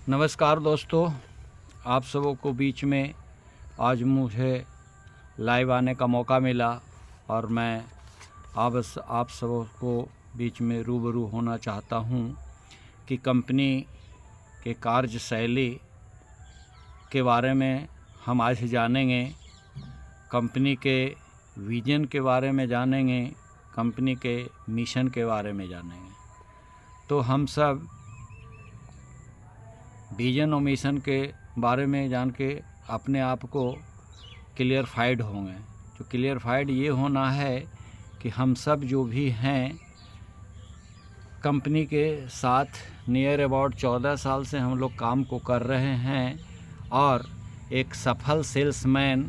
नमस्कार दोस्तों, आप सबों को बीच में आज मुझे लाइव आने का मौका मिला और मैं आप सबों को बीच में रूबरू होना चाहता हूं कि कंपनी के कार्यशैली के बारे में हम आज जानेंगे, कंपनी के विज़न के बारे में जानेंगे, कंपनी के मिशन के बारे में जानेंगे। तो हम सब विज़न और मिशन के बारे में जान के अपने आप को क्लियरफाइड होंगे। जो क्लियरफाइड ये होना है कि हम सब जो भी हैं कंपनी के साथ नियर अबाउट 14 साल से हम लोग काम को कर रहे हैं और एक सफल सेल्समैन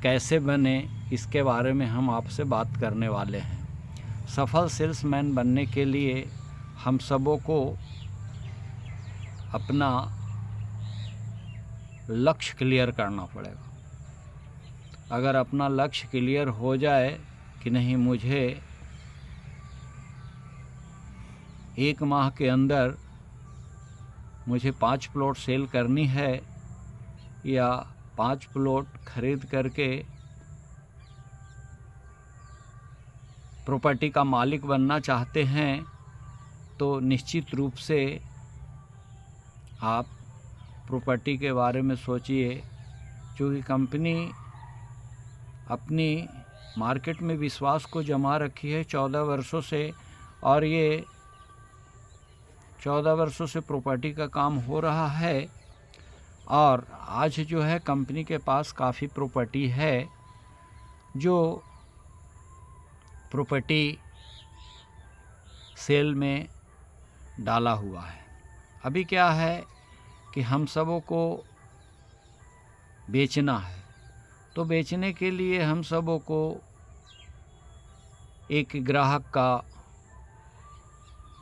कैसे बने इसके बारे में हम आपसे बात करने वाले हैं। सफल सेल्समैन बनने के लिए हम सबों को अपना लक्ष्य क्लियर करना पड़ेगा। अगर अपना लक्ष्य क्लियर हो जाए कि नहीं, मुझे 1 माह के अंदर मुझे 5 प्लॉट सेल करनी है या 5 प्लॉट खरीद करके प्रॉपर्टी का मालिक बनना चाहते हैं, तो निश्चित रूप से आप प्रॉपर्टी के बारे में सोचिए। क्योंकि कंपनी अपनी मार्केट में विश्वास को जमा रखी है 14 वर्षों से, और ये 14 वर्षों से प्रॉपर्टी का काम हो रहा है। और आज जो है कंपनी के पास काफ़ी प्रॉपर्टी है जो प्रॉपर्टी सेल में डाला हुआ है। अभी क्या है कि हम सबों को बेचना है, तो बेचने के लिए हम सबों को एक ग्राहक का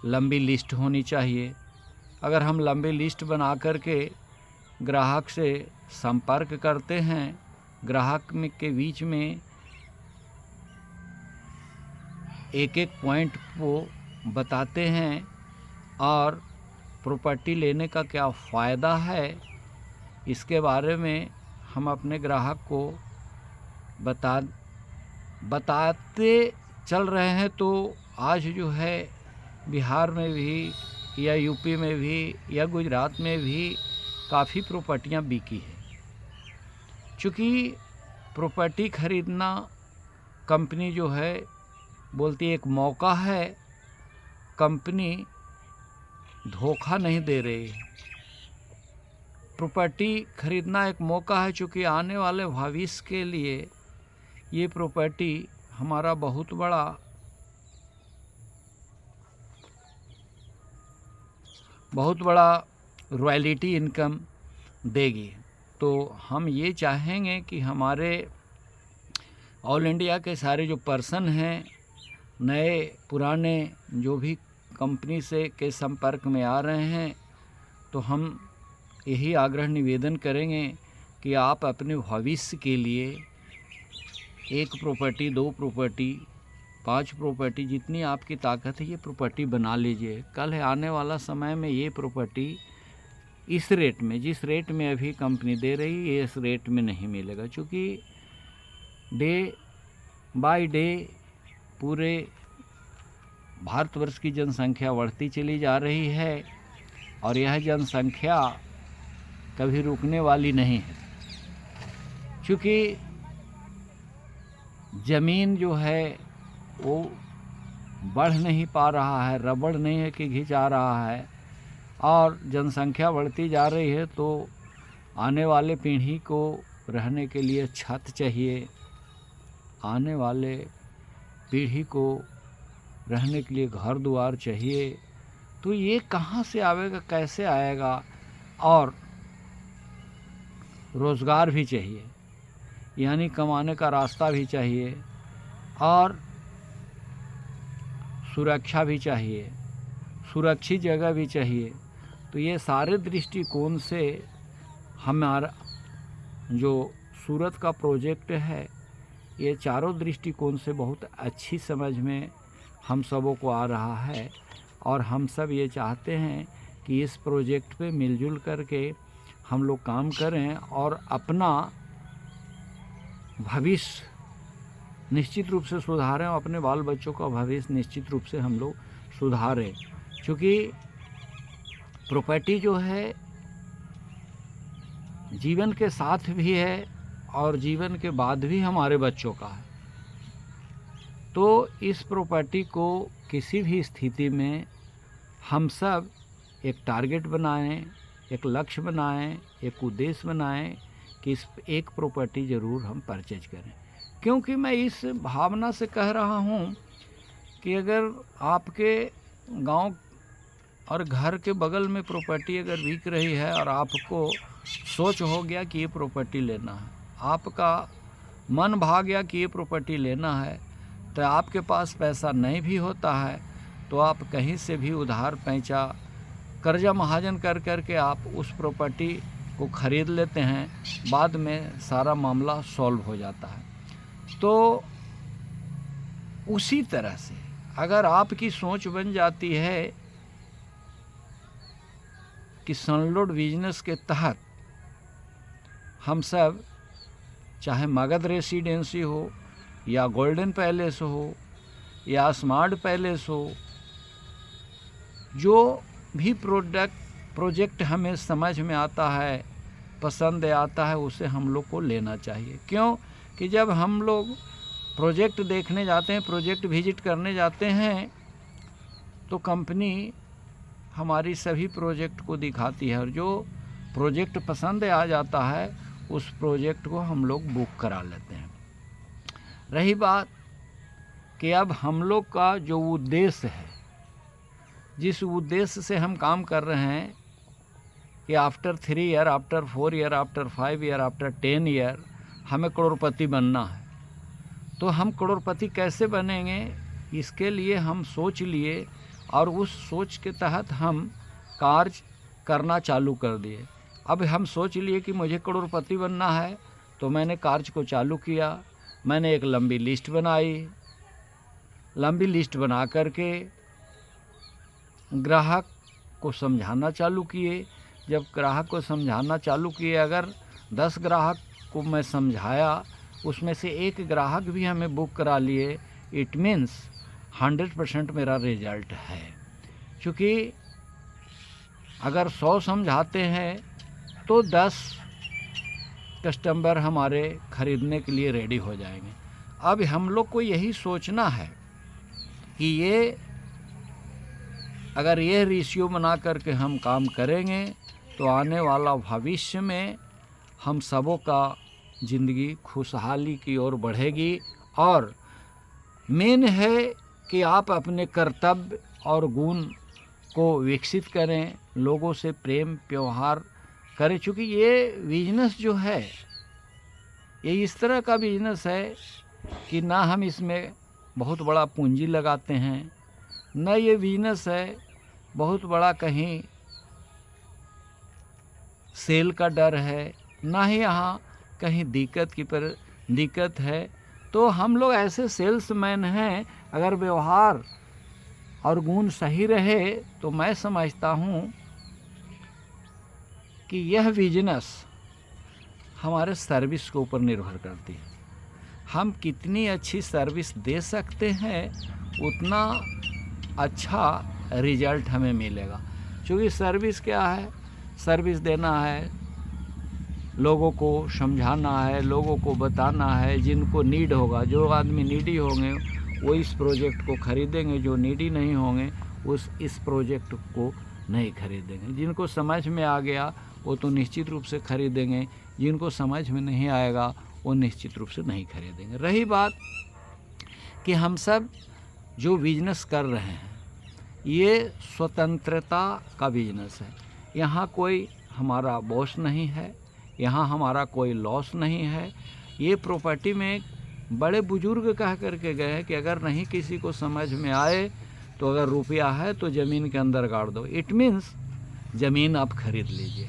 लंबी लिस्ट होनी चाहिए। अगर हम लंबी लिस्ट बना करके ग्राहक से संपर्क करते हैं, ग्राहक के बीच में एक एक पॉइंट को बताते हैं और प्रॉपर्टी लेने का क्या फ़ायदा है इसके बारे में हम अपने ग्राहक को बताते चल रहे हैं, तो आज जो है बिहार में भी या यूपी में भी या गुजरात में भी काफ़ी प्रॉपर्टियां बिकी हैं। चूँकि प्रॉपर्टी खरीदना कंपनी जो है बोलती है एक मौका है, कंपनी धोखा नहीं दे रही। प्रॉपर्टी खरीदना एक मौका है, चूँकि आने वाले भविष्य के लिए ये प्रॉपर्टी हमारा बहुत बड़ा रॉयल्टी इनकम देगी। तो हम ये चाहेंगे कि हमारे ऑल इंडिया के सारे जो पर्सन हैं, नए पुराने जो भी कंपनी से के संपर्क में आ रहे हैं, तो हम यही आग्रह निवेदन करेंगे कि आप अपने भविष्य के लिए 1 प्रॉपर्टी, 2 प्रॉपर्टी, 5 प्रॉपर्टी, जितनी आपकी ताकत है ये प्रॉपर्टी बना लीजिए। कल है आने वाला समय में ये प्रॉपर्टी इस रेट में, जिस रेट में अभी कंपनी दे रही है, इस रेट में नहीं मिलेगा। क्योंकि डे बाय डे पूरे भारतवर्ष की जनसंख्या बढ़ती चली जा रही है और यह जनसंख्या कभी रुकने वाली नहीं है। क्योंकि ज़मीन जो है वो बढ़ नहीं पा रहा है, रबड़ नहीं है कि घिंचा रहा है, और जनसंख्या बढ़ती जा रही है। तो आने वाले पीढ़ी को रहने के लिए छत चाहिए, आने वाले पीढ़ी को रहने के लिए घर द्वार चाहिए। तो ये कहाँ से आएगा, कैसे आएगा? और रोज़गार भी चाहिए, यानी कमाने का रास्ता भी चाहिए, और सुरक्षा भी चाहिए, सुरक्षित जगह भी चाहिए। तो ये सारे दृष्टिकोण से हमारा जो सूरत का प्रोजेक्ट है, ये चारों दृष्टिकोण से बहुत अच्छी समझ में हम सबों को आ रहा है। और हम सब ये चाहते हैं कि इस प्रोजेक्ट पे मिलजुल करके हम लोग काम करें और अपना भविष्य निश्चित रूप से सुधारें और अपने बाल बच्चों का भविष्य निश्चित रूप से हम लोग सुधारें। क्योंकि प्रॉपर्टी जो है जीवन के साथ भी है और जीवन के बाद भी हमारे बच्चों का है। तो इस प्रॉपर्टी को किसी भी स्थिति में हम सब एक टारगेट बनाएं, एक लक्ष्य बनाएं, एक उद्देश्य बनाएं कि इस एक प्रॉपर्टी ज़रूर हम परचेज करें। क्योंकि मैं इस भावना से कह रहा हूँ कि अगर आपके गांव और घर के बगल में प्रॉपर्टी अगर बिक रही है और आपको सोच हो गया कि ये प्रॉपर्टी लेना है, आपका मन भाग गया कि ये प्रॉपर्टी लेना है, तो आपके पास पैसा नहीं भी होता है तो आप कहीं से भी उधार पैंचा कर्जा महाजन कर के आप उस प्रॉपर्टी को ख़रीद लेते हैं। बाद में सारा मामला सॉल्व हो जाता है। तो उसी तरह से अगर आपकी सोच बन जाती है कि सनलोड बिजनेस के तहत हम सब, चाहे मगध रेसिडेंसी हो या गोल्डन पैलेस हो या स्मार्ट पैलेस हो, जो भी प्रोजेक्ट हमें समझ में आता है, पसंद आता है, उसे हम लोग को लेना चाहिए। क्यों कि जब हम लोग प्रोजेक्ट देखने जाते हैं, प्रोजेक्ट विजिट करने जाते हैं, तो कंपनी हमारी सभी प्रोजेक्ट को दिखाती है और जो प्रोजेक्ट पसंद आ जाता है उस प्रोजेक्ट को हम लोग बुक करा लेते हैं। रही बात कि अब हम लोग का जो उद्देश्य है, जिस उद्देश्य से हम काम कर रहे हैं कि after 3 year, after 4 year, after 5 year, after 10 year हमें करोड़पति बनना है, तो हम करोड़पति कैसे बनेंगे, इसके लिए हम सोच लिए और उस सोच के तहत हम कार्य करना चालू कर दिए। अब हम सोच लिए कि मुझे करोड़पति बनना है, तो मैंने कार्य को चालू किया। मैंने एक लंबी लिस्ट बनाई, लंबी लिस्ट बना करके ग्राहक को समझाना चालू किए। जब ग्राहक को समझाना चालू किए, अगर 10 ग्राहक को मैं समझाया, उसमें से एक ग्राहक भी हमें बुक करा लिए, इट मीन्स 100% मेरा रिजल्ट है। क्योंकि अगर 100 समझाते हैं तो 10 कस्टमर हमारे ख़रीदने के लिए रेडी हो जाएंगे। अब हम लोग को यही सोचना है कि ये अगर ये रेशियो बना करके हम काम करेंगे तो आने वाला भविष्य में हम सबों का ज़िंदगी खुशहाली की ओर बढ़ेगी। और मेन है कि आप अपने कर्तव्य और गुण को विकसित करें, लोगों से प्रेम व्यवहार करें। चूँकि ये बिजनेस जो है, ये इस तरह का बिजनेस है कि ना हम इसमें बहुत बड़ा पूंजी लगाते हैं, न ये बिजनेस है बहुत बड़ा कहीं सेल का डर है, ना ही यहाँ कहीं दिक्कत है। तो हम लोग ऐसे सेल्समैन हैं, अगर व्यवहार और गुण सही रहे तो मैं समझता हूँ कि यह बिजनेस हमारे सर्विस के ऊपर निर्भर करती है। हम कितनी अच्छी सर्विस दे सकते हैं उतना अच्छा रिजल्ट हमें मिलेगा। क्योंकि सर्विस क्या है, सर्विस देना है, लोगों को समझाना है, लोगों को बताना है। जिनको नीड होगा, जो आदमी नीडी होंगे वो इस प्रोजेक्ट को ख़रीदेंगे, जो नीडी नहीं होंगे इस प्रोजेक्ट को नहीं खरीदेंगे। जिनको समझ में आ गया वो तो निश्चित रूप से खरीदेंगे, जिनको समझ में नहीं आएगा वो निश्चित रूप से नहीं खरीदेंगे। रही बात कि हम सब जो बिजनेस कर रहे हैं ये स्वतंत्रता का बिजनेस है। यहाँ कोई हमारा बॉस नहीं है, यहाँ हमारा कोई लॉस नहीं है। ये प्रॉपर्टी में बड़े बुजुर्ग कह करके गए हैं कि अगर नहीं किसी को समझ में आए तो अगर रुपया है तो ज़मीन के अंदर गाड़ दो। इट मीन्स ज़मीन आप खरीद लीजिए,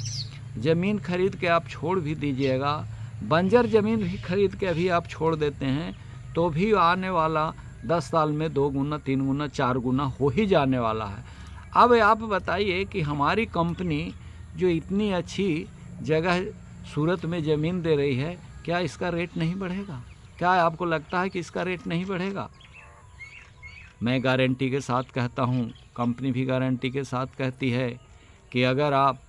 ज़मीन खरीद के आप छोड़ भी दीजिएगा। बंजर ज़मीन भी खरीद के अभी आप छोड़ देते हैं तो भी आने वाला 10 साल में 2 गुना 3 गुना 4 गुना हो ही जाने वाला है। अब आप बताइए कि हमारी कंपनी जो इतनी अच्छी जगह सूरत में ज़मीन दे रही है, क्या इसका रेट नहीं बढ़ेगा? क्या आपको लगता है कि इसका रेट नहीं बढ़ेगा? मैं गारंटी के साथ कहता हूँ, कंपनी भी गारंटी के साथ कहती है कि अगर आप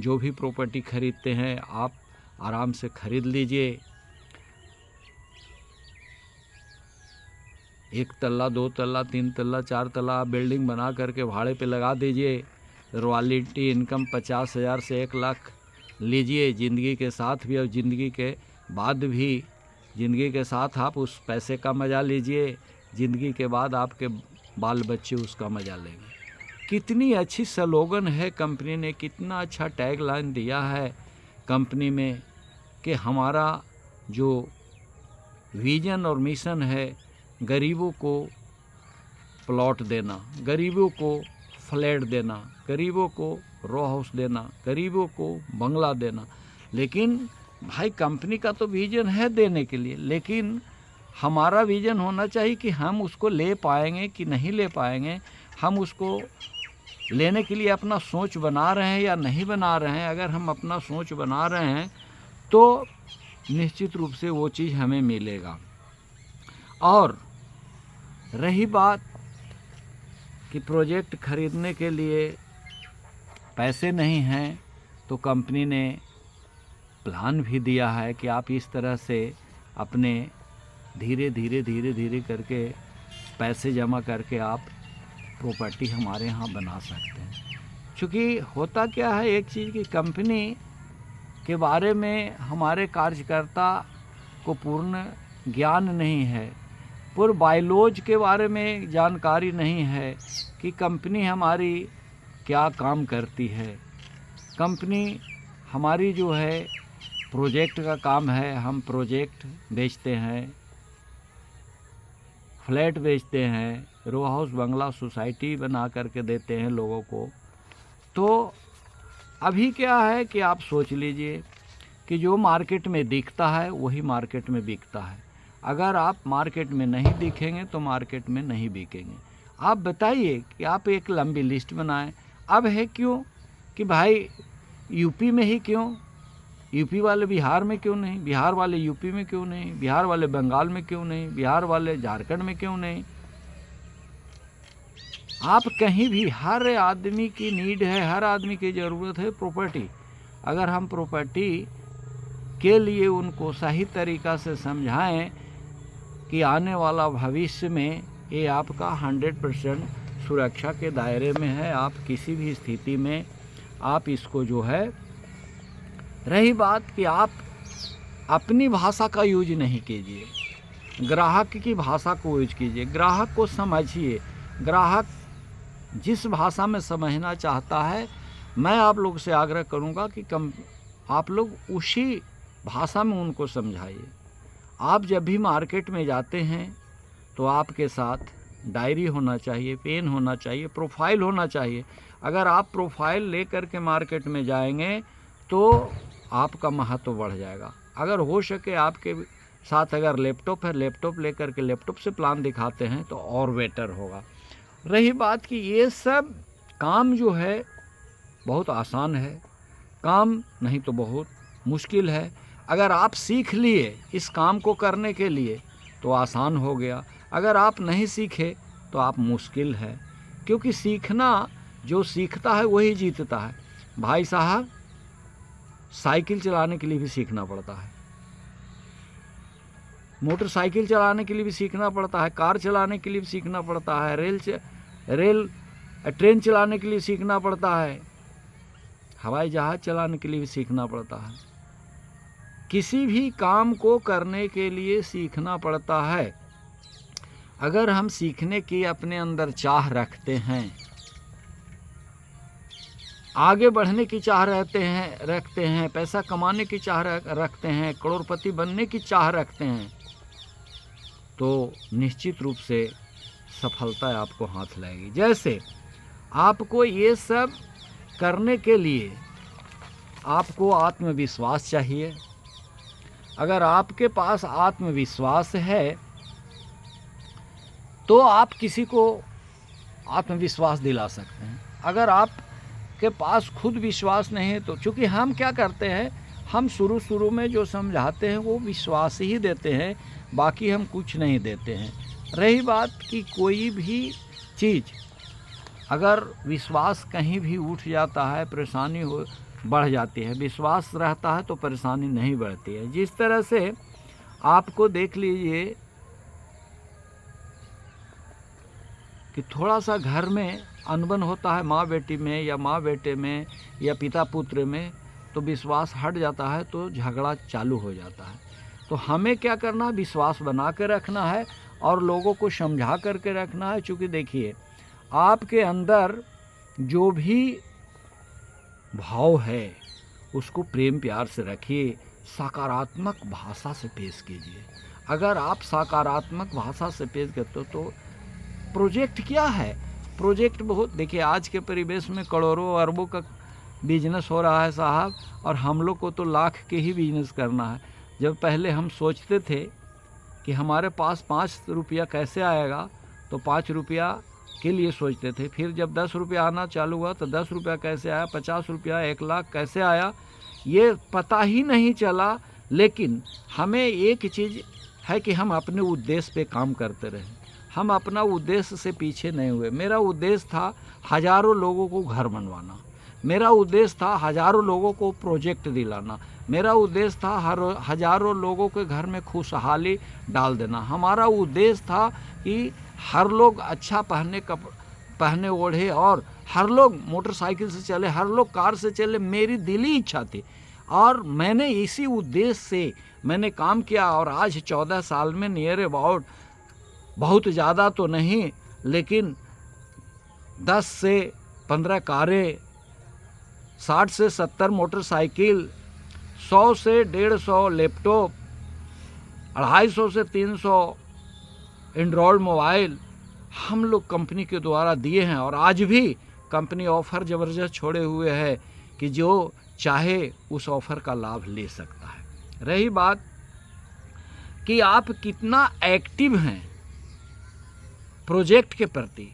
जो भी प्रॉपर्टी खरीदते हैं आप आराम से खरीद लीजिए। 1 तल्ला, 2 तल्ला, 3 तल्ला, 4 तल्ला आप बिल्डिंग बना करके भाड़े पे लगा दीजिए। रॉयल्टी इनकम 50,000 से 1 लाख लीजिए, ज़िंदगी के साथ भी और ज़िंदगी के बाद भी। ज़िंदगी के साथ आप उस पैसे का मज़ा लीजिए, ज़िंदगी के बाद आपके बाल बच्चे उसका मज़ा लेंगे। कितनी अच्छी स्लोगन है कंपनी ने, कितना अच्छा टैगलाइन दिया है कंपनी में कि हमारा जो विज़न और मिशन है गरीबों को प्लॉट देना, गरीबों को फ्लैट देना, गरीबों को रो हाउस देना, गरीबों को बंगला देना। लेकिन भाई कंपनी का तो विज़न है देने के लिए, लेकिन हमारा विज़न होना चाहिए कि हम उसको ले पाएंगे कि नहीं ले पाएंगे, हम उसको लेने के लिए अपना सोच बना रहे हैं या नहीं बना रहे हैं। अगर हम अपना सोच बना रहे हैं तो निश्चित रूप से वो चीज़ हमें मिलेगा। और रही बात कि प्रोजेक्ट खरीदने के लिए पैसे नहीं हैं, तो कंपनी ने प्लान भी दिया है कि आप इस तरह से अपने धीरे धीरे करके पैसे जमा करके आप प्रॉपर्टी हमारे यहाँ बना सकते हैं। क्योंकि होता क्या है, एक चीज़ की कंपनी के बारे में हमारे कार्यकर्ता को पूर्ण ज्ञान नहीं है, पूर्ण बायोलॉज के बारे में जानकारी नहीं है कि कंपनी हमारी क्या काम करती है। कंपनी हमारी जो है प्रोजेक्ट का काम है, हम प्रोजेक्ट बेचते हैं, फ्लैट बेचते हैं, रो हाउस बंगला सोसाइटी बना करके देते हैं लोगों को। तो अभी क्या है कि आप सोच लीजिए कि जो मार्केट में दिखता है वही मार्केट में बिकता है। अगर आप मार्केट में नहीं दिखेंगे तो मार्केट में नहीं बिकेंगे। आप बताइए कि आप एक लंबी लिस्ट बनाएं। अब है क्यों कि भाई यूपी में ही क्यों, यूपी वाले बिहार में क्यों नहीं, बिहार वाले यूपी में क्यों नहीं, बिहार वाले बंगाल में क्यों नहीं, बिहार वाले झारखंड में क्यों नहीं। आप कहीं भी, हर आदमी की नीड है, हर आदमी की ज़रूरत है प्रॉपर्टी। अगर हम प्रॉपर्टी के लिए उनको सही तरीक़ा से समझाएं कि आने वाला भविष्य में ये आपका 100% सुरक्षा के दायरे में है, आप किसी भी स्थिति में आप इसको जो है। रही बात कि आप अपनी भाषा का यूज नहीं कीजिए, ग्राहक की भाषा को यूज कीजिए, ग्राहक को समझिए। ग्राहक जिस भाषा में समझना चाहता है, मैं आप लोग से आग्रह करूंगा कि आप लोग उसी भाषा में उनको समझाइए। आप जब भी मार्केट में जाते हैं तो आपके साथ डायरी होना चाहिए, पेन होना चाहिए, प्रोफाइल होना चाहिए। अगर आप प्रोफाइल ले कर के मार्केट में जाएंगे तो आपका महत्व बढ़ जाएगा। अगर हो सके आपके साथ अगर लैपटॉप है, लैपटॉप ले कर के लैपटॉप से प्लान दिखाते हैं तो और बेटर होगा। रही बात कि ये सब काम जो है बहुत आसान है, काम नहीं तो बहुत मुश्किल है। अगर आप सीख लिए इस काम को करने के लिए तो आसान हो गया, अगर आप नहीं सीखे तो आप मुश्किल है। क्योंकि सीखना, जो सीखता है वही जीतता है। भाई साहब, साइकिल चलाने के लिए भी सीखना पड़ता है, मोटरसाइकिल चलाने के लिए भी सीखना पड़ता है, कार चलाने के लिए भी सीखना पड़ता है, ट्रेन चलाने के लिए सीखना पड़ता है, हवाई जहाज़ चलाने के लिए भी सीखना पड़ता है। किसी भी काम को करने के लिए सीखना पड़ता है। अगर हम सीखने की अपने अंदर चाह रखते हैं, आगे बढ़ने की चाह रखते हैं, पैसा कमाने की चाह रखते हैं, करोड़पति बनने की चाह रखते हैं, तो निश्चित रूप से सफलता आपको हाथ लगेगी। जैसे आपको ये सब करने के लिए आपको आत्मविश्वास चाहिए। अगर आपके पास आत्मविश्वास है तो आप किसी को आत्मविश्वास दिला सकते हैं। अगर आपके पास खुद विश्वास नहीं है तो, चूँकि हम क्या करते हैं, हम शुरू में जो समझाते हैं वो विश्वास ही देते हैं, बाकी हम कुछ नहीं देते हैं। रही बात कि कोई भी चीज़ अगर विश्वास कहीं भी उठ जाता है, परेशानी हो बढ़ जाती है। विश्वास रहता है तो परेशानी नहीं बढ़ती है। जिस तरह से आपको देख लीजिए कि थोड़ा सा घर में अनबन होता है माँ बेटी में या माँ बेटे में या पिता पुत्र में, तो विश्वास हट जाता है तो झगड़ा चालू हो जाता है। तो हमें क्या करना है, विश्वास बना के रखना है और लोगों को समझा करके रखना है। चूँकि देखिए, आपके अंदर जो भी भाव है उसको प्रेम प्यार से रखिए, सकारात्मक भाषा से पेश कीजिए। अगर आप सकारात्मक भाषा से पेश करते हो तो प्रोजेक्ट क्या है, प्रोजेक्ट बहुत, देखिए आज के परिवेश में करोड़ों अरबों का बिजनेस हो रहा है साहब, और हम लोग को तो लाख के ही बिजनेस करना है। जब पहले हम सोचते थे कि हमारे पास 5 रुपया कैसे आएगा, तो 5 रुपया के लिए सोचते थे। फिर जब 10 रुपया आना चालू हुआ तो 10 रुपया कैसे आया, 50 रुपया, 1 लाख कैसे आया, ये पता ही नहीं चला। लेकिन हमें एक चीज़ है कि हम अपने उद्देश्य पे काम करते रहे, हम अपना उद्देश्य से पीछे नहीं हुए। मेरा उद्देश्य था हज़ारों लोगों को घर बनवाना, मेरा उद्देश्य था हज़ारों लोगों को प्रोजेक्ट दिलाना, मेरा उद्देश्य था हज़ारों लोगों के घर में खुशहाली डाल देना। हमारा उद्देश्य था कि हर लोग अच्छा पहने ओढ़े और हर लोग मोटरसाइकिल से चले, हर लोग कार से चले। मेरी दिली इच्छा थी और मैंने इसी उद्देश्य से मैंने काम किया। और आज 14 साल में नियर अबाउट, बहुत ज़्यादा तो नहीं, लेकिन 10 से 15 कारें, 60 से 70 मोटरसाइकिल, 100 से 150 लैपटॉप, 250 से 300 एंड्रॉयड मोबाइल हम लोग कंपनी के द्वारा दिए हैं। और आज भी कंपनी ऑफ़र ज़बरदस्त छोड़े हुए है कि जो चाहे उस ऑफ़र का लाभ ले सकता है। रही बात कि आप कितना एक्टिव हैं प्रोजेक्ट के प्रति,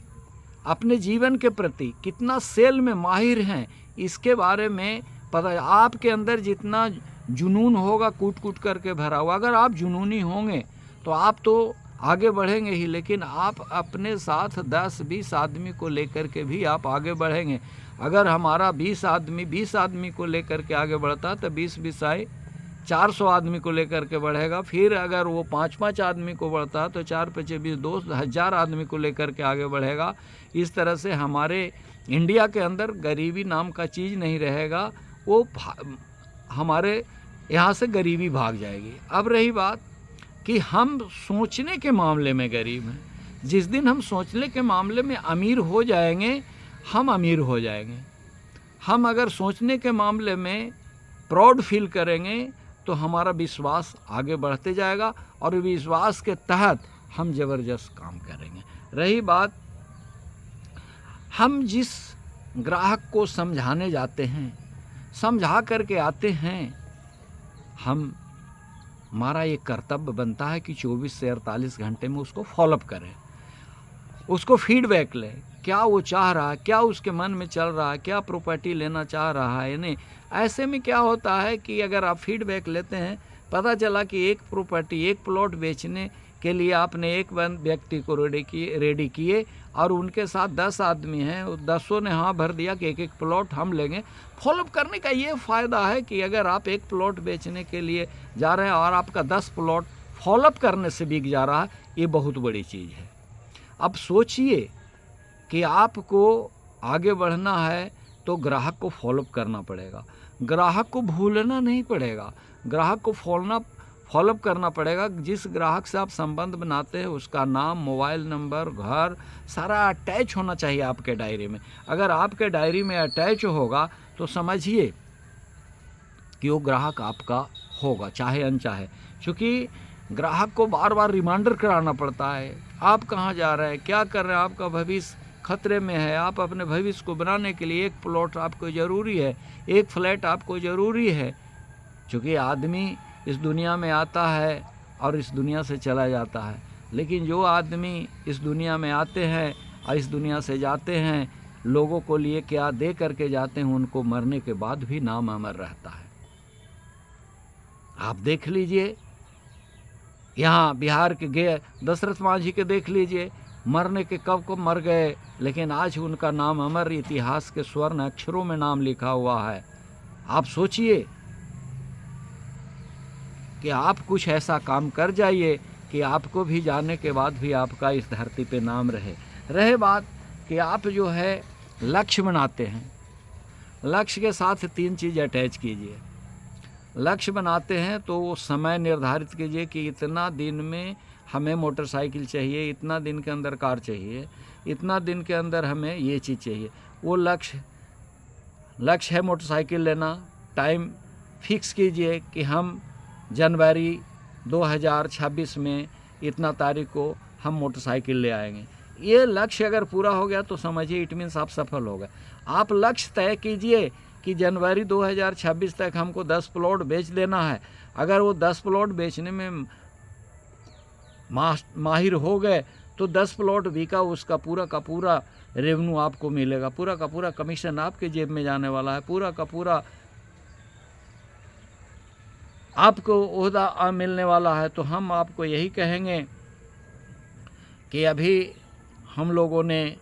अपने जीवन के प्रति कितना सेल में माहिर हैं, इसके बारे में पता है। आपके अंदर जितना जुनून होगा कूट कूट करके भरा हुआ, अगर आप जुनूनी होंगे तो आप तो आगे बढ़ेंगे ही, लेकिन आप अपने साथ 10-20 आदमी को लेकर के भी आप आगे बढ़ेंगे। अगर हमारा 20 आदमी को लेकर के आगे बढ़ता तो 20 आए 400 आदमी को लेकर के बढ़ेगा। फिर अगर वो 5-5 आदमी को बढ़ता तो 4-5-20 2,000 आदमी को लेकर के आगे बढ़ेगा। इस तरह से हमारे इंडिया के अंदर गरीबी नाम का चीज़ नहीं रहेगा, वो हमारे यहाँ से गरीबी भाग जाएगी। अब रही बात कि हम सोचने के मामले में गरीब हैं। जिस दिन हम सोचने के मामले में अमीर हो जाएंगे, हम अमीर हो जाएंगे। हम अगर सोचने के मामले में प्राउड फील करेंगे तो हमारा विश्वास आगे बढ़ते जाएगा और विश्वास के तहत हम ज़बरदस्त काम करेंगे। रही बात, हम जिस ग्राहक को समझाने जाते हैं, समझा करके आते हैं, हमारा ये कर्तव्य बनता है कि 24 से 48 घंटे में उसको फॉलोअप करें, उसको फीडबैक लें, क्या वो चाह रहा है, क्या उसके मन में चल रहा है, क्या प्रॉपर्टी लेना चाह रहा है या नहीं। ऐसे में क्या होता है कि अगर आप फीडबैक लेते हैं, पता चला कि एक प्रॉपर्टी, एक प्लॉट बेचने के लिए आपने एक व्यक्ति को रेडी किए और उनके साथ 10 आदमी हैं, 10 ने हाँ भर दिया कि एक प्लॉट हम लेंगे। फॉलोअप करने का ये फ़ायदा है कि अगर आप एक प्लॉट बेचने के लिए जा रहे हैं और आपका 10 प्लॉट फॉलोअप करने से बिक जा रहा है, ये बहुत बड़ी चीज़ है। अब सोचिए कि आपको आगे बढ़ना है तो ग्राहक को फॉलोअप करना पड़ेगा, ग्राहक को भूलना नहीं पड़ेगा, ग्राहक को फॉलोअप करना पड़ेगा। जिस ग्राहक से आप संबंध बनाते हैं उसका नाम, मोबाइल नंबर, घर, सारा अटैच होना चाहिए आपके डायरी में। अगर आपके डायरी में अटैच होगा तो समझिए कि वो ग्राहक आपका होगा, चाहे अनचाहे। क्योंकि ग्राहक को बार बार रिमाइंडर कराना पड़ता है, आप कहाँ जा रहे हैं, क्या कर रहे हैं, आपका भविष्य खतरे में है। आप अपने भविष्य को बनाने के लिए एक प्लॉट आपको ज़रूरी है, एक फ्लैट आपको ज़रूरी है। क्योंकि आदमी इस दुनिया में आता है और इस दुनिया से चला जाता है, लेकिन जो आदमी इस दुनिया में आते हैं और इस दुनिया से जाते हैं, लोगों को लिए क्या दे करके जाते हैं, उनको मरने के बाद भी नाम अमर रहता है। आप देख लीजिए, यहाँ बिहार के गए दशरथ मांझी के देख लीजिए, मरने के कब को मर गए, लेकिन आज उनका नाम अमर इतिहास के स्वर्ण अक्षरों में नाम लिखा हुआ है। आप सोचिए कि आप कुछ ऐसा काम कर जाइए कि आपको भी जाने के बाद भी आपका इस धरती पे नाम रहे बात कि आप जो है लक्ष्य बनाते हैं, लक्ष्य के साथ 3 चीज़ अटैच कीजिए। लक्ष्य बनाते हैं तो वो समय निर्धारित कीजिए कि इतना दिन में हमें मोटरसाइकिल चाहिए, इतना दिन के अंदर कार चाहिए, इतना दिन के अंदर हमें ये चीज़ चाहिए। वो लक्ष्य है मोटरसाइकिल लेना, टाइम फिक्स कीजिए कि हम जनवरी 2026 में इतना तारीख को हम मोटरसाइकिल ले आएंगे। ये लक्ष्य अगर पूरा हो गया तो समझिए इट मीन्स आप सफल हो गए। आप लक्ष्य तय कीजिए कि जनवरी 2026 तक हमको 10 प्लॉट बेच देना है। अगर वो 10 प्लॉट बेचने में माहिर हो गए तो 10 प्लॉट बिका, उसका पूरा का पूरा रेवेन्यू आपको मिलेगा, पूरा का पूरा कमीशन आपके जेब में जाने वाला है, पूरा का पूरा आपको ओहदा मिलने वाला है। तो हम आपको यही कहेंगे कि अभी हम लोगों ने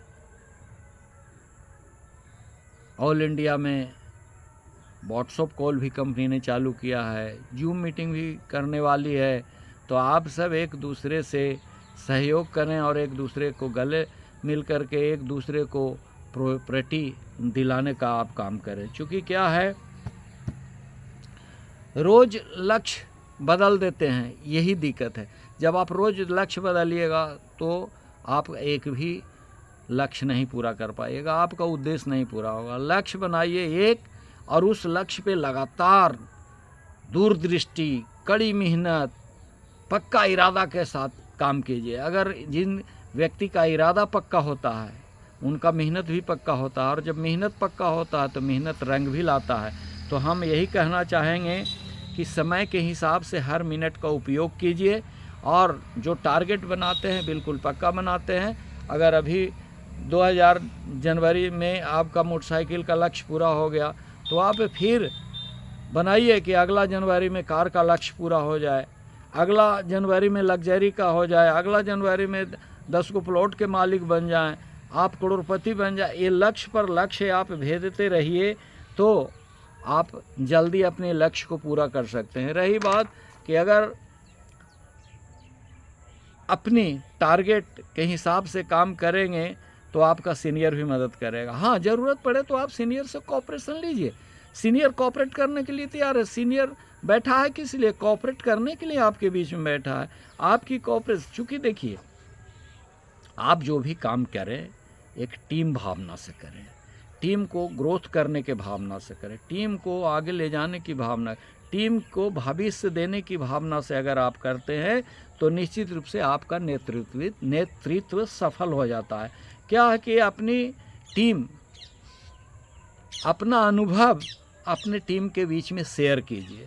ऑल इंडिया में व्हाट्सएप कॉल भी कंपनी ने चालू किया है, जूम मीटिंग भी करने वाली है। तो आप सब एक दूसरे से सहयोग करें और एक दूसरे को गले मिल कर के एक दूसरे को प्रॉपर्टी दिलाने का आप काम करें। चूँकि क्या है, रोज़ लक्ष्य बदल देते हैं, यही दिक्कत है। जब आप रोज़ लक्ष्य बदलिएगा तो आप एक भी लक्ष्य नहीं पूरा कर पाइएगा, आपका उद्देश्य नहीं पूरा होगा। लक्ष्य बनाइए एक, और उस लक्ष्य पे लगातार दूरदृष्टि, कड़ी मेहनत, पक्का इरादा के साथ काम कीजिए। अगर जिन व्यक्ति का इरादा पक्का होता है उनका मेहनत भी पक्का होता है, और जब मेहनत पक्का होता है तो मेहनत रंग भी लाता है। तो हम यही कहना चाहेंगे कि समय के हिसाब से हर मिनट का उपयोग कीजिए, और जो टारगेट बनाते हैं बिल्कुल पक्का बनाते हैं। अगर अभी 2000 जनवरी में आपका मोटरसाइकिल का लक्ष्य पूरा हो गया तो आप फिर बनाइए कि अगला जनवरी में कार का लक्ष्य पूरा हो जाए, अगला जनवरी में लग्जरी का हो जाए, अगला जनवरी में 10 को प्लॉट के मालिक बन जाएं, आप करोड़पति बन जाए। ये लक्ष्य पर लक्ष्य आप भेजते रहिए तो आप जल्दी अपने लक्ष्य को पूरा कर सकते हैं। रही बात कि अगर अपनी टारगेट के हिसाब से काम करेंगे तो आपका सीनियर भी मदद करेगा। हाँ, ज़रूरत पड़े तो आप सीनियर से कोऑपरेशन लीजिए, सीनियर कोऑपरेट करने के लिए तैयार है। सीनियर बैठा है किस लिए? कोऑपरेट करने के लिए आपके बीच में बैठा है। आपकी कोऑपरेशन, चूँकि देखिए आप जो भी काम करें एक टीम भावना से करें, टीम को ग्रोथ करने के भावना से करें, टीम को आगे ले जाने की भावना, टीम को भविष्य देने की भावना से अगर आप करते हैं तो निश्चित रूप से आपका नेतृत्व सफल हो जाता है। क्या है कि अपनी टीम, अपना अनुभव अपने टीम के बीच में शेयर कीजिए,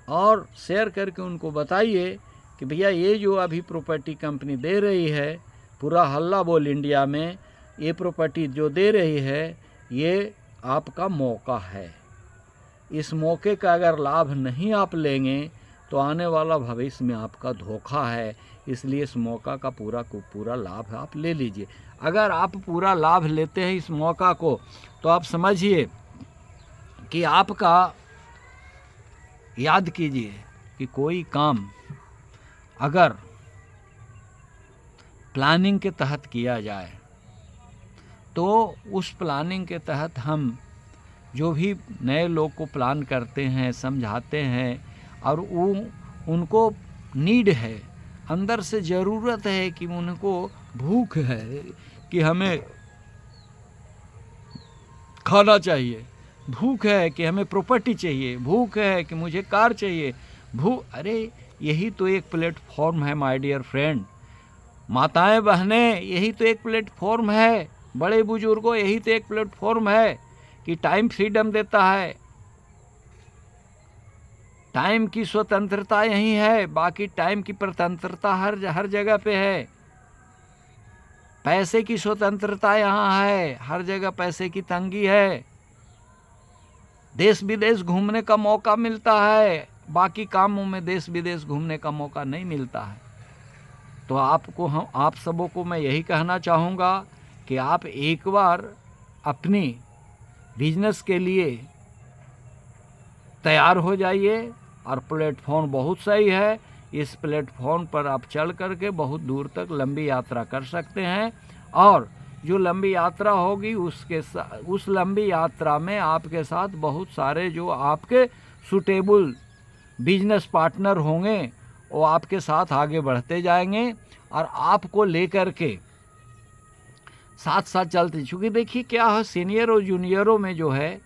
और शेयर करके उनको बताइए कि भैया ये जो अभी प्रॉपर्टी कंपनी दे रही है, पूरा हल्ला बोल इंडिया में ये प्रॉपर्टी जो दे रही है, ये आपका मौका है। इस मौके का अगर लाभ नहीं आप लेंगे तो आने वाला भविष्य में आपका धोखा है। इसलिए इस मौका का पूरा लाभ आप ले लीजिए। अगर आप पूरा लाभ लेते हैं इस मौका को तो आप समझिए कि आपका, याद कीजिए कि कोई काम अगर प्लानिंग के तहत किया जाए तो उस प्लानिंग के तहत हम जो भी नए लोग को प्लान करते हैं, समझाते हैं, और उनको नीड है, अंदर से ज़रूरत है कि उनको भूख है कि हमें खाना चाहिए, भूख है कि हमें प्रॉपर्टी चाहिए, भूख है कि मुझे कार चाहिए, अरे यही तो एक प्लेटफॉर्म है माय डियर फ्रेंड, माताएं बहनें, यही तो एक प्लेटफॉर्म है, बड़े बुजुर्गों यही तो एक प्लेटफॉर्म है कि टाइम फ्रीडम देता है। टाइम की स्वतंत्रता यही है, बाकी टाइम की प्रतंत्रता हर जगह पे है। पैसे की स्वतंत्रता यहाँ है, हर जगह पैसे की तंगी है, देश विदेश घूमने का मौका मिलता है, बाकी कामों में देश विदेश घूमने का मौका नहीं मिलता है। तो आप सबों को मैं यही कहना चाहूँगा कि आप एक बार अपनी बिजनेस के लिए तैयार हो जाइए, और प्लेटफॉर्म बहुत सही है। इस प्लेटफॉर्म पर आप चल करके बहुत दूर तक लंबी यात्रा कर सकते हैं, और जो लंबी यात्रा होगी उस लंबी यात्रा में आपके साथ बहुत सारे जो आपके सूटेबल बिजनेस पार्टनर होंगे, वो आपके साथ आगे बढ़ते जाएंगे और आपको लेकर के साथ साथ चलते। चूँकि देखिए क्या है, सीनियर और जूनियरों में जो है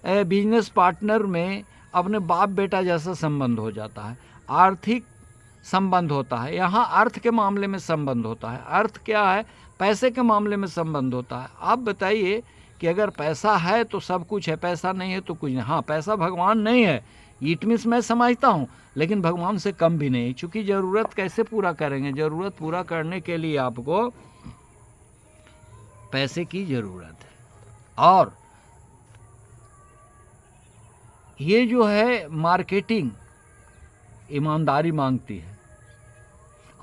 बिजनेस पार्टनर में अपने बाप बेटा जैसा संबंध हो जाता है, आर्थिक संबंध होता है। यहाँ अर्थ के मामले में संबंध होता है। अर्थ क्या है? पैसे के मामले में संबंध होता है। आप बताइए कि अगर पैसा है तो सब कुछ है, पैसा नहीं है तो कुछ नहीं। हाँ, पैसा भगवान नहीं है, इट मीन्स मैं समझता हूँ, लेकिन भगवान से कम भी नहीं। चूँकि ज़रूरत कैसे पूरा करेंगे? ज़रूरत पूरा करने के लिए आपको पैसे की ज़रूरत है। और ये जो है मार्केटिंग ईमानदारी मांगती है,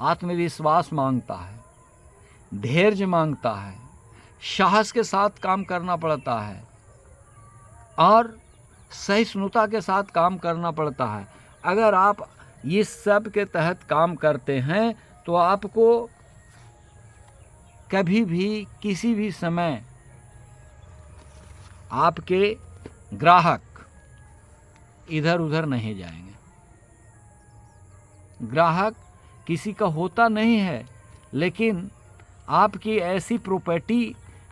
आत्मविश्वास मांगता है, धैर्य मांगता है, साहस के साथ काम करना पड़ता है, और सहिष्णुता के साथ काम करना पड़ता है। अगर आप इस सब के तहत काम करते हैं तो आपको कभी भी किसी भी समय आपके ग्राहक इधर उधर नहीं जाएंगे। ग्राहक किसी का होता नहीं है, लेकिन आपकी ऐसी प्रॉपर्टी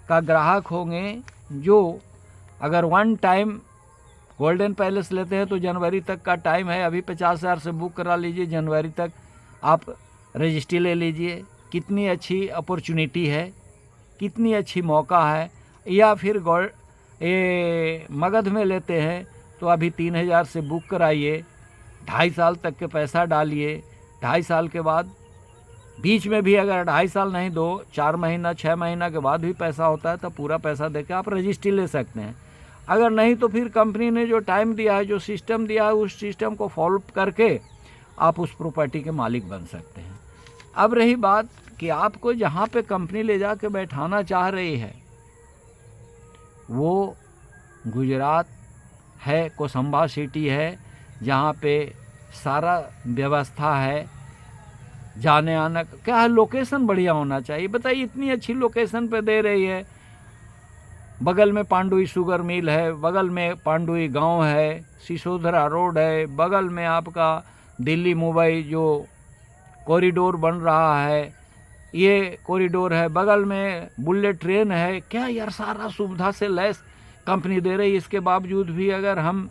का ग्राहक होंगे जो अगर वन टाइम गोल्डन पैलेस लेते हैं तो जनवरी तक का टाइम है, अभी 50,000 से बुक करा लीजिए, जनवरी तक आप रजिस्ट्री ले लीजिए। कितनी अच्छी अपॉर्चुनिटी है, कितनी अच्छी मौका है। या फिर मगध में लेते हैं तो अभी 3,000 से बुक कराइए, 2.5 साल तक के पैसा डालिए। 2.5 साल के बाद बीच में भी अगर 2.5 साल नहीं, 4 महीना 6 महीना के बाद भी पैसा होता है तो पूरा पैसा देके आप रजिस्ट्री ले सकते हैं। अगर नहीं तो फिर कंपनी ने जो टाइम दिया है, जो सिस्टम दिया है, उस सिस्टम को फॉलो करके आप उस प्रॉपर्टी के मालिक बन सकते हैं। अब रही बात कि आपको जहाँ पे कंपनी ले जाके बैठाना चाह रही है वो गुजरात है, कोसंबा सिटी है, जहाँ पे सारा व्यवस्था है, जाने आना क्या है, लोकेशन बढ़िया होना चाहिए। बताइए, इतनी अच्छी लोकेशन पे दे रही है, बगल में पांडुई शुगर मिल है, बगल में पांडुई गांव है, सिसोदरा रोड है, बगल में आपका दिल्ली मुंबई जो कॉरिडोर बन रहा है ये कॉरिडोर है, बगल में बुलेट ट्रेन है। क्या यार, सारा सुविधा से लैस कंपनी दे रही है। इसके बावजूद भी अगर हम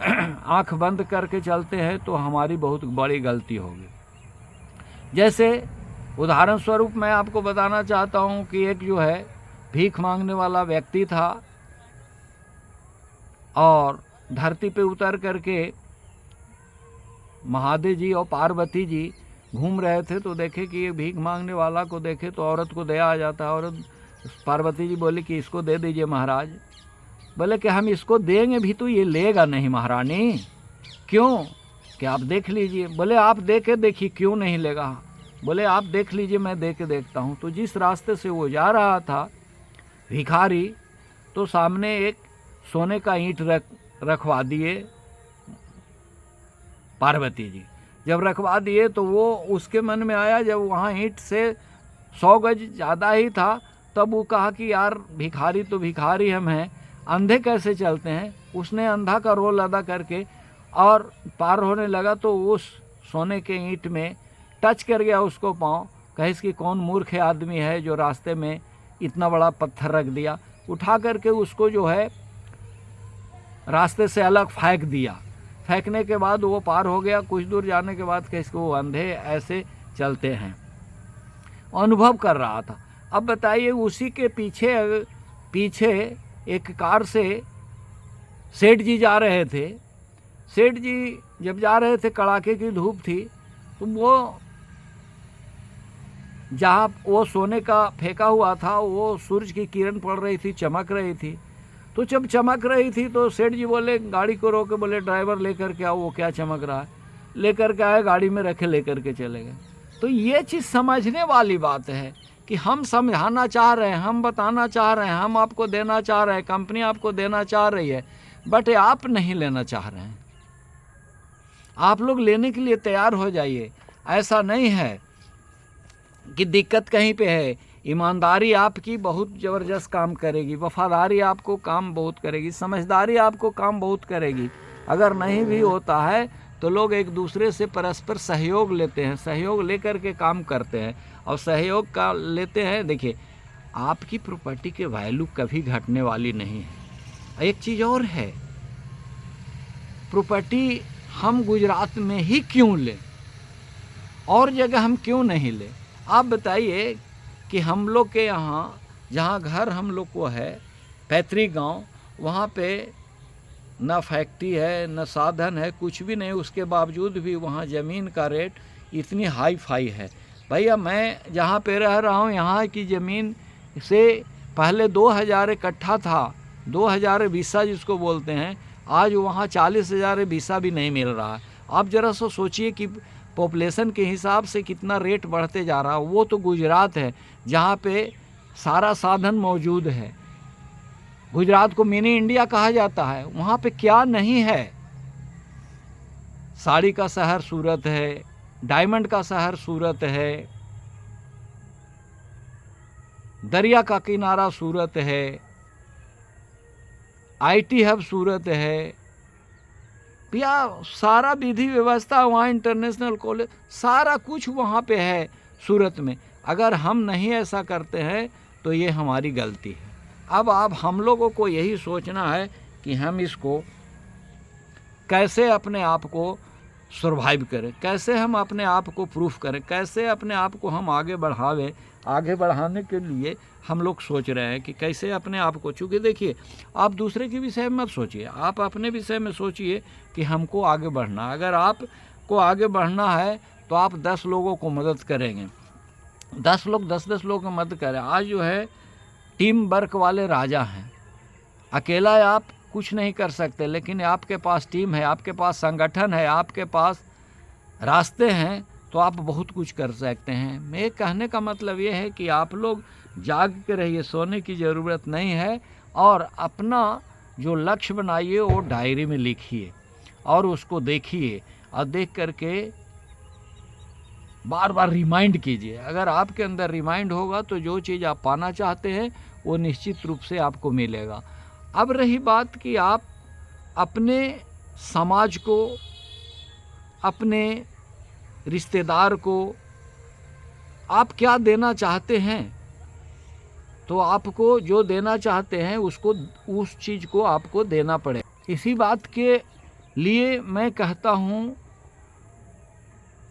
आंख बंद करके चलते हैं तो हमारी बहुत बड़ी गलती होगी। जैसे उदाहरण स्वरूप मैं आपको बताना चाहता हूँ कि एक जो है भीख मांगने वाला व्यक्ति था और धरती पे उतर करके महादेव जी और पार्वती जी घूम रहे थे, तो देखे कि ये भीख मांगने वाला को देखे तो औरत को दया आ जाता है। औरत पार्वती जी बोली कि इसको दे दीजिए महाराज। बोले कि हम इसको देंगे भी तो ये लेगा नहीं महारानी। क्यों? कि आप देख लीजिए। बोले आप दे के देखिए, क्यों नहीं लेगा? बोले आप देख लीजिए, मैं दे के देखता हूँ। तो जिस रास्ते से वो जा रहा था भिखारी, तो सामने एक सोने का ईंट रखवा दिए पार्वती जी। जब रखवा दिए तो वो उसके मन में आया, जब वहाँ ईंट से 100 गज ज़्यादा ही था, तब वो कहा कि यार भिखारी तो भिखारी हम हैं, अंधे कैसे चलते हैं। उसने अंधा का रोल अदा करके और पार होने लगा तो उस सोने के ईंट में टच कर गया उसको पाँव। कहे कि कौन मूर्ख आदमी है जो रास्ते में इतना बड़ा पत्थर रख दिया। उठा करके उसको जो है रास्ते से अलग फेंक दिया। फेंकने के बाद वो पार हो गया। कुछ दूर जाने के बाद कैसे वो अंधे ऐसे चलते हैं, अनुभव कर रहा था। अब बताइए, उसी के पीछे एक कार से सेठ जी जा रहे थे। सेठ जी जब जा रहे थे, कड़ाके की धूप थी, तो वो जहाँ वो सोने का फेंका हुआ था वो सूरज की किरण पड़ रही थी, चमक रही थी। तो जब चमक रही थी तो सेठ जी बोले, गाड़ी को रोके, बोले ड्राइवर लेकर के आओ, वो क्या चमक रहा है। लेकर के आए, गाड़ी में रखे, लेकर के चले गए। तो ये चीज़ समझने वाली बात है कि हम समझाना चाह रहे हैं, हम बताना चाह रहे हैं, हम आपको देना चाह रहे हैं, कंपनी आपको देना चाह रही है, बट आप नहीं लेना चाह रहे हैं। आप लोग लेने के लिए तैयार हो जाइए। ऐसा नहीं है कि दिक्कत कहीं पे है। ईमानदारी आपकी बहुत ज़बरदस्त काम करेगी, वफादारी आपको काम बहुत करेगी, समझदारी आपको काम बहुत करेगी। अगर नहीं भी होता है तो लोग एक दूसरे से परस्पर सहयोग लेते हैं, सहयोग लेकर के काम करते हैं और सहयोग का लेते हैं। देखिए, आपकी प्रॉपर्टी के वैल्यू कभी घटने वाली नहीं है। एक चीज़ और है, प्रॉपर्टी हम गुजरात में ही क्यों लें, और जगह हम क्यों नहीं लें? आप बताइए कि हम लोग के यहाँ जहाँ घर हम लोग को है, पैतृक गांव, वहाँ पे ना फैक्ट्री है, ना साधन है, कुछ भी नहीं, उसके बावजूद भी वहाँ ज़मीन का रेट इतनी हाई फाई है। भैया, मैं जहाँ पे रह रहा हूँ, यहाँ की ज़मीन से पहले 2000 इकट्ठा था, 2000 बीसा जिसको बोलते हैं, आज वहाँ 40,000 बीसा भी नहीं मिल रहा है। आप ज़रा सो सोचिए कि पॉपुलेशन के हिसाब से कितना रेट बढ़ते जा रहा है। वो तो गुजरात है जहाँ पे सारा साधन मौजूद है। गुजरात को मिनी इंडिया कहा जाता है, वहाँ पे क्या नहीं है। साड़ी का शहर सूरत है, डायमंड का शहर सूरत है, दरिया का किनारा सूरत है, आईटी हब सूरत है, भैया सारा विधि व्यवस्था वहाँ, इंटरनेशनल कॉलेज, सारा कुछ वहाँ पे है सूरत में। अगर हम नहीं ऐसा करते हैं तो ये हमारी गलती है। अब हम लोगों को यही सोचना है कि हम इसको कैसे अपने आप को सर्वाइव करें, कैसे हम अपने आप को प्रूफ करें, कैसे अपने आप को हम आगे बढ़ावें। आगे बढ़ाने के लिए हम लोग सोच रहे हैं कि कैसे अपने आप को, चूँकि देखिए, आप दूसरे के विषय में मत सोचिए, आप अपने विषय में सोचिए कि हमको आगे बढ़ना। अगर आपको आगे बढ़ना है तो आप 10 लोगों को मदद करेंगे, 10 लोग 10-10 लोगों को मदद करें। आज जो है टीम वर्क वाले राजा हैं। अकेला आप कुछ नहीं कर सकते, लेकिन आपके पास टीम है, आपके पास संगठन है, आपके पास रास्ते हैं, तो आप बहुत कुछ कर सकते हैं। मेरे कहने का मतलब ये है कि आप लोग जाग के रहिए, सोने की ज़रूरत नहीं है। और अपना जो लक्ष्य बनाइए वो डायरी में लिखिए और उसको देखिए, और देख करके बार बार रिमाइंड कीजिए। अगर आपके अंदर रिमाइंड होगा तो जो चीज़ आप पाना चाहते हैं वो निश्चित रूप से आपको मिलेगा। अब रही बात कि आप अपने समाज को, अपने रिश्तेदार को आप क्या देना चाहते हैं, तो आपको जो देना चाहते हैं उसको, उस चीज़ को आपको देना पड़े। इसी बात के लिए मैं कहता हूँ,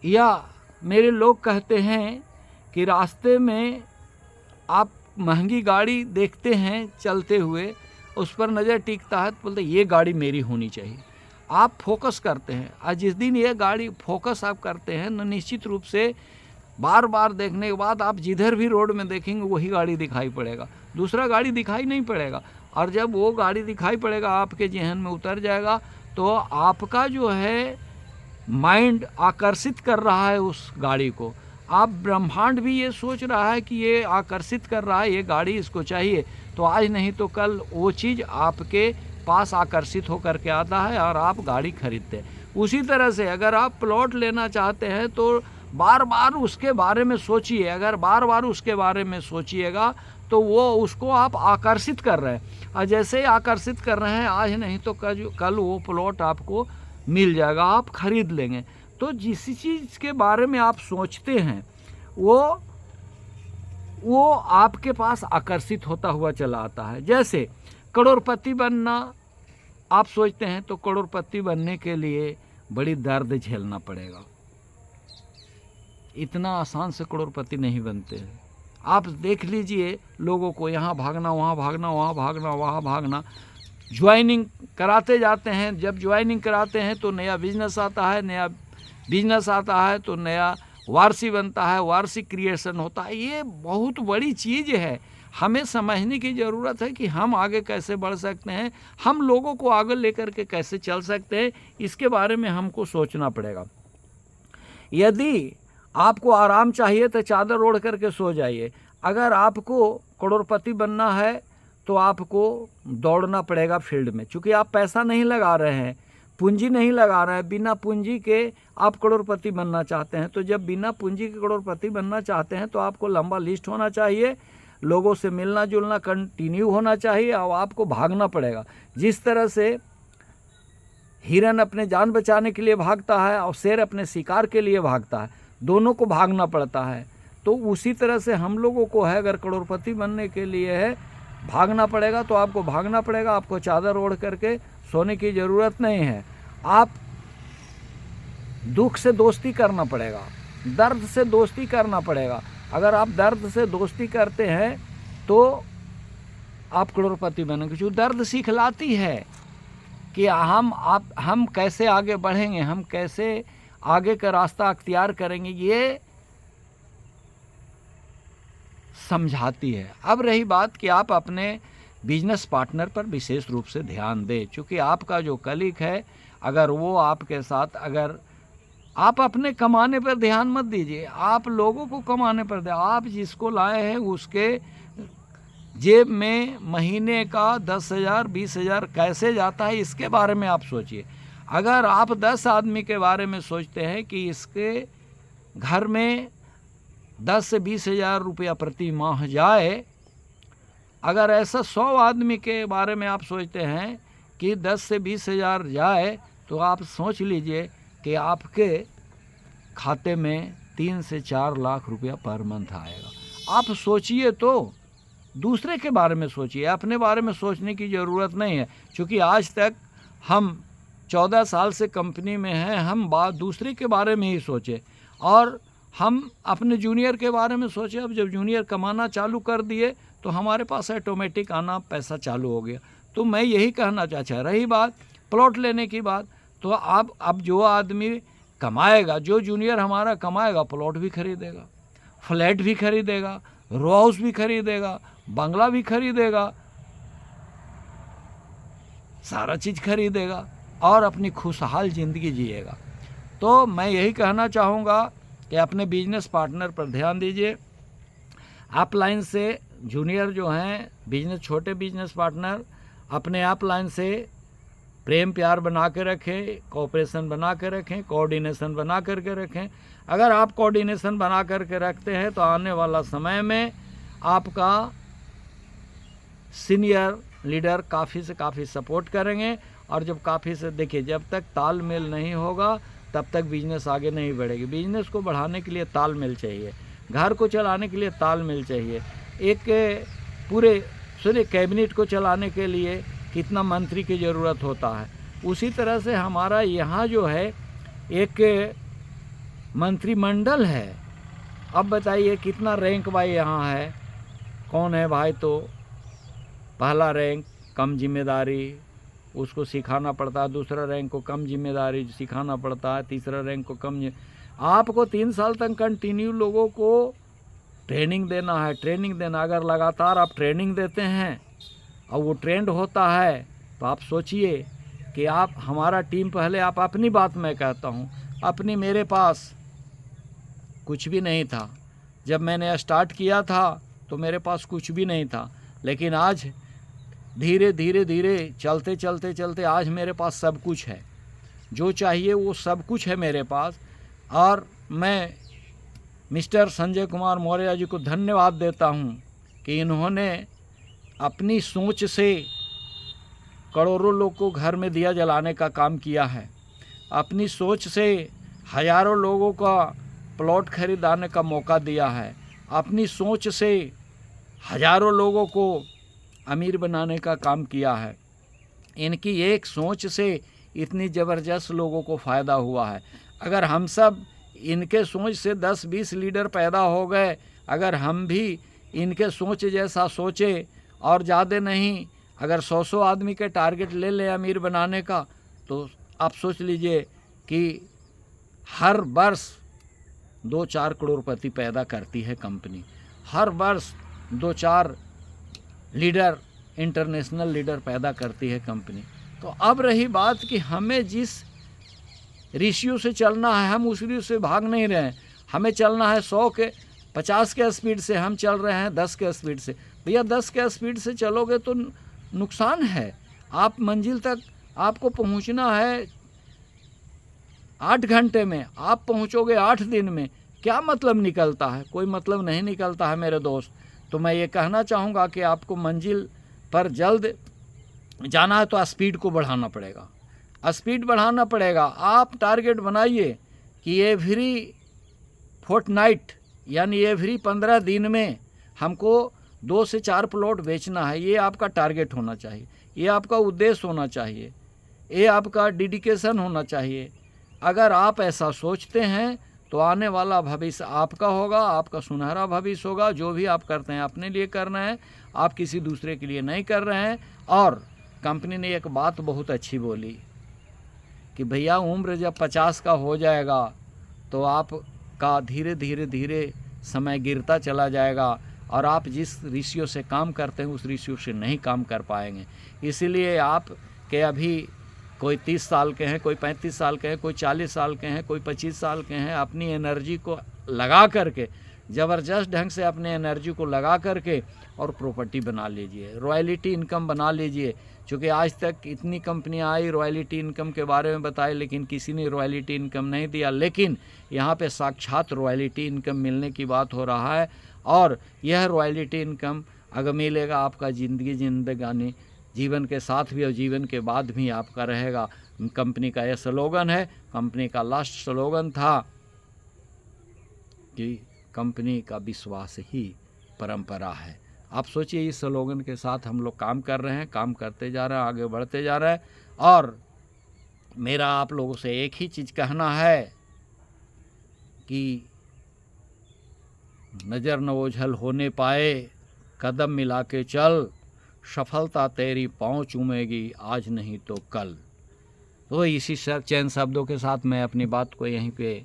या मेरे लोग कहते हैं कि रास्ते में आप महंगी गाड़ी देखते हैं चलते हुए, उस पर नज़र टिकता है तो बोलते ये गाड़ी मेरी होनी चाहिए। आप फोकस करते हैं, और जिस दिन ये गाड़ी फोकस आप करते हैं न, निश्चित रूप से बार बार देखने के बाद आप जिधर भी रोड में देखेंगे वही गाड़ी दिखाई पड़ेगा, दूसरा गाड़ी दिखाई नहीं पड़ेगा। और जब वो गाड़ी दिखाई पड़ेगा, आपके जहन में उतर जाएगा, तो आपका जो है माइंड आकर्षित कर रहा है उस गाड़ी को। आप ब्रह्मांड भी ये सोच रहा है कि ये आकर्षित कर रहा है, ये गाड़ी इसको चाहिए, तो आज नहीं तो कल वो चीज़ आपके पास आकर्षित होकर के आता है और आप गाड़ी खरीदते हैं। उसी तरह से अगर आप प्लॉट लेना चाहते हैं तो बार बार उसके बारे में सोचिए। अगर बार बार उसके बारे में सोचिएगा तो वो उसको आप आकर्षित कर रहे हैं, और जैसे ही आकर्षित कर रहे हैं, आज नहीं तो कल वो प्लॉट आपको मिल जाएगा, आप खरीद लेंगे। तो जिस चीज़ के बारे में आप सोचते हैं वो आपके पास आकर्षित होता हुआ चला आता है। जैसे करोड़पति बनना आप सोचते हैं, तो करोड़पति बनने के लिए बड़ी दर्द झेलना पड़ेगा, इतना आसान से करोड़पति नहीं बनते हैं। आप देख लीजिए लोगों को, यहाँ भागना, वहाँ भागना, वहाँ भागना, वहाँ भागना, ज्वाइनिंग कराते जाते हैं। जब ज्वाइनिंग कराते हैं तो नया बिजनेस आता है, नया बिजनेस आता है तो नया वारसी बनता है, वारसी क्रिएशन होता है। ये बहुत बड़ी चीज़ है, हमें समझने की ज़रूरत है कि हम आगे कैसे बढ़ सकते हैं, हम लोगों को आगे लेकर के कैसे चल सकते हैं, इसके बारे में हमको सोचना पड़ेगा। यदि आपको आराम चाहिए तो चादर ओढ़ करके सो जाइए। अगर आपको करोड़पति बनना है तो आपको दौड़ना पड़ेगा फील्ड में, क्योंकि आप पैसा नहीं लगा रहे हैं, पूंजी नहीं लगा रहे हैं। बिना पूंजी के आप करोड़पति बनना चाहते हैं, तो जब बिना पूंजी के करोड़पति बनना चाहते हैं तो आपको लंबा लिस्ट होना चाहिए, लोगों से मिलना जुलना कंटिन्यू होना चाहिए और आपको भागना पड़ेगा। जिस तरह से हिरन अपने जान बचाने के लिए भागता है और शेर अपने शिकार के लिए भागता है, दोनों को भागना पड़ता है। तो उसी तरह से हम लोगों को है, अगर करोड़पति बनने के लिए है भागना पड़ेगा तो आपको भागना पड़ेगा। आपको चादर ओढ़ करके सोने की ज़रूरत नहीं है। आप दुख से दोस्ती करना पड़ेगा, दर्द से दोस्ती करना पड़ेगा। अगर आप दर्द से दोस्ती करते हैं तो आप करोड़पति बनेंगे। जो दर्द सिखलाती है कि हम कैसे आगे बढ़ेंगे, हम कैसे आगे का रास्ता अख्तियार करेंगे, ये समझाती है। अब रही बात कि आप अपने बिजनेस पार्टनर पर विशेष रूप से ध्यान दें, क्योंकि आपका जो कलीग है अगर वो आपके साथ, अगर आप अपने कमाने पर ध्यान मत दीजिए, आप लोगों को कमाने पर दे। आप जिसको लाए हैं उसके जेब में महीने का 10,000 20,000 कैसे जाता है, इसके बारे में आप सोचिए। अगर आप 10 आदमी के बारे में सोचते हैं कि इसके घर में 10 से 20,000 रुपया प्रति माह जाए, अगर ऐसा 100 आदमी के बारे में आप सोचते हैं कि 10 से 20,000 जाए, तो आप सोच लीजिए कि आपके खाते में 3 से 4 लाख रुपया पर मंथ आएगा। आप सोचिए, तो दूसरे के बारे में सोचिए, अपने बारे में सोचने की ज़रूरत नहीं है। क्योंकि आज तक हम 14 साल से कंपनी में हैं, हम दूसरे के बारे में ही सोचे और हम अपने जूनियर के बारे में सोचे। अब जब जूनियर कमाना चालू कर दिए तो हमारे पास ऑटोमेटिक आना पैसा चालू हो गया। तो मैं यही कहना चाहता। रही बात प्लॉट लेने की बात, तो आप अब जो आदमी कमाएगा, जो जूनियर हमारा कमाएगा, प्लॉट भी खरीदेगा, फ्लैट भी खरीदेगा, रो हाउस भी खरीदेगा, बंगला भी खरीदेगा, सारा चीज़ खरीदेगा और अपनी खुशहाल ज़िंदगी जिएगा। तो मैं यही कहना चाहूँगा कि अपने बिजनेस पार्टनर पर ध्यान दीजिए। अपलाइन से जूनियर जो हैं बिजनेस, छोटे बिजनेस पार्टनर, अपने अपलाइन से प्रेम प्यार बना के रखें, कोऑपरेशन बना के रखें, कोऑर्डिनेशन बना करके रखें। अगर आप कोऑर्डिनेशन बना करके रखते हैं तो आने वाला समय में आपका सीनियर लीडर काफ़ी से काफ़ी सपोर्ट करेंगे। और जब काफ़ी से, देखिए, जब तक तालमेल नहीं होगा तब तक बिजनेस आगे नहीं बढ़ेगी। बिजनेस को बढ़ाने के लिए तालमेल चाहिए, घर को चलाने के लिए तालमेल चाहिए, एक पूरे कैबिनेट को चलाने के लिए कितना मंत्री की ज़रूरत होता है। उसी तरह से हमारा यहाँ जो है एक मंत्रिमंडल है। अब बताइए कितना रैंक भाई यहाँ है, कौन है भाई? तो पहला रैंक कम जिम्मेदारी, उसको सिखाना पड़ता है। दूसरा रैंक को कम जिम्मेदारी सिखाना पड़ता है। तीसरा रैंक को कम। आपको 3 साल तक कंटिन्यू लोगों को ट्रेनिंग देना है, ट्रेनिंग देना। अगर लगातार आप ट्रेनिंग देते हैं और वो ट्रेंड होता है तो आप सोचिए कि आप, हमारा टीम, पहले आप अपनी बात मैं कहता हूँ, अपनी, मेरे पास कुछ भी नहीं था। जब मैंने स्टार्ट किया था तो मेरे पास कुछ भी नहीं था, लेकिन आज धीरे धीरे धीरे चलते चलते चलते आज मेरे पास सब कुछ है। जो चाहिए वो सब कुछ है मेरे पास। और मैं मिस्टर संजय कुमार मौर्य जी को धन्यवाद देता हूँ कि इन्होंने अपनी सोच से करोड़ों लोग को घर में दिया जलाने का काम किया है। अपनी सोच से हज़ारों लोगों का प्लॉट खरीदाने का मौका दिया है। अपनी सोच से हज़ारों लोगों को अमीर बनाने का काम किया है। इनकी एक सोच से इतनी ज़बरदस्त लोगों को फ़ायदा हुआ है। अगर हम सब इनके सोच से 10-20 लीडर पैदा हो गए, अगर हम भी इनके सोच जैसा सोचें और ज़्यादा नहीं, अगर 100 आदमी के टारगेट ले लें अमीर बनाने का, तो आप सोच लीजिए कि हर वर्ष 2-4 करोड़पति पैदा करती है कंपनी। हर वर्ष 2-4 लीडर, इंटरनेशनल लीडर पैदा करती है कंपनी। तो अब रही बात कि हमें जिस रेशियो से चलना है, हम उस रेशियो से भाग नहीं रहे हैं। हमें चलना है 50 के स्पीड से, हम चल रहे हैं 10 के स्पीड से। भैया 10 के स्पीड से चलोगे तो नुकसान है। आप मंजिल तक आपको पहुंचना है 8 घंटे में, आप पहुंचोगे 8 दिन में, क्या मतलब निकलता है? कोई मतलब नहीं निकलता है मेरे दोस्त। तो मैं ये कहना चाहूँगा कि आपको मंजिल पर जल्द जाना है तो स्पीड को बढ़ाना पड़ेगा, स्पीड बढ़ाना पड़ेगा। आप टारगेट बनाइए कि एवरी फोर्टनाइट यानी एवरी 15 दिन में हमको 2 से 4 प्लॉट बेचना है। ये आपका टारगेट होना चाहिए, ये आपका उद्देश्य होना चाहिए, ये आपका डेडिकेशन होना चाहिए। अगर आप ऐसा सोचते हैं तो आने वाला भविष्य आपका होगा, आपका सुनहरा भविष्य होगा। जो भी आप करते हैं अपने लिए करना है, आप किसी दूसरे के लिए नहीं कर रहे हैं। और कंपनी ने एक बात बहुत अच्छी बोली कि भैया उम्र जब 50 का हो जाएगा तो आपका धीरे धीरे समय गिरता चला जाएगा और आप जिस रेशियो से काम करते हैं उस रेशियो से नहीं काम कर पाएंगे। इसीलिए आप के अभी कोई 30 साल के हैं, कोई 35 साल के हैं, कोई 40 साल के हैं, कोई 25 साल के हैं, अपनी एनर्जी को लगा करके, ज़बरदस्त ढंग से अपने एनर्जी को लगा करके और प्रॉपर्टी बना लीजिए, रॉयल्टी इनकम बना लीजिए। क्योंकि आज तक इतनी कंपनियां आई रॉयल्टी इनकम के बारे में बताए, लेकिन किसी ने रॉयल्टी इनकम नहीं दिया। लेकिन यहाँ पे साक्षात रॉयल्टी इनकम मिलने की बात हो रहा है। और यह रॉयल्टी इनकम अगर मिलेगा आपका जिंदगानी जीवन के साथ भी और जीवन के बाद भी आपका रहेगा। कंपनी का यह स्लोगन है, कंपनी का लास्ट स्लोगन था कि कंपनी का विश्वास ही परंपरा है। आप सोचिए इस स्लोगन के साथ हम लोग काम कर रहे हैं, काम करते जा रहे हैं, आगे बढ़ते जा रहे हैं। और मेरा आप लोगों से एक ही चीज़ कहना है कि नज़र न ओझल होने पाए, कदम मिला के चल, सफलता तेरी पाँव चूमेगी आज नहीं तो कल। तो इसी चंद शब्दों के साथ मैं अपनी बात को यहीं पे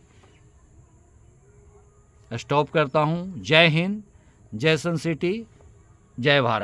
स्टॉप करता हूँ। जय हिंद, जय सन सिटी, जय भारत।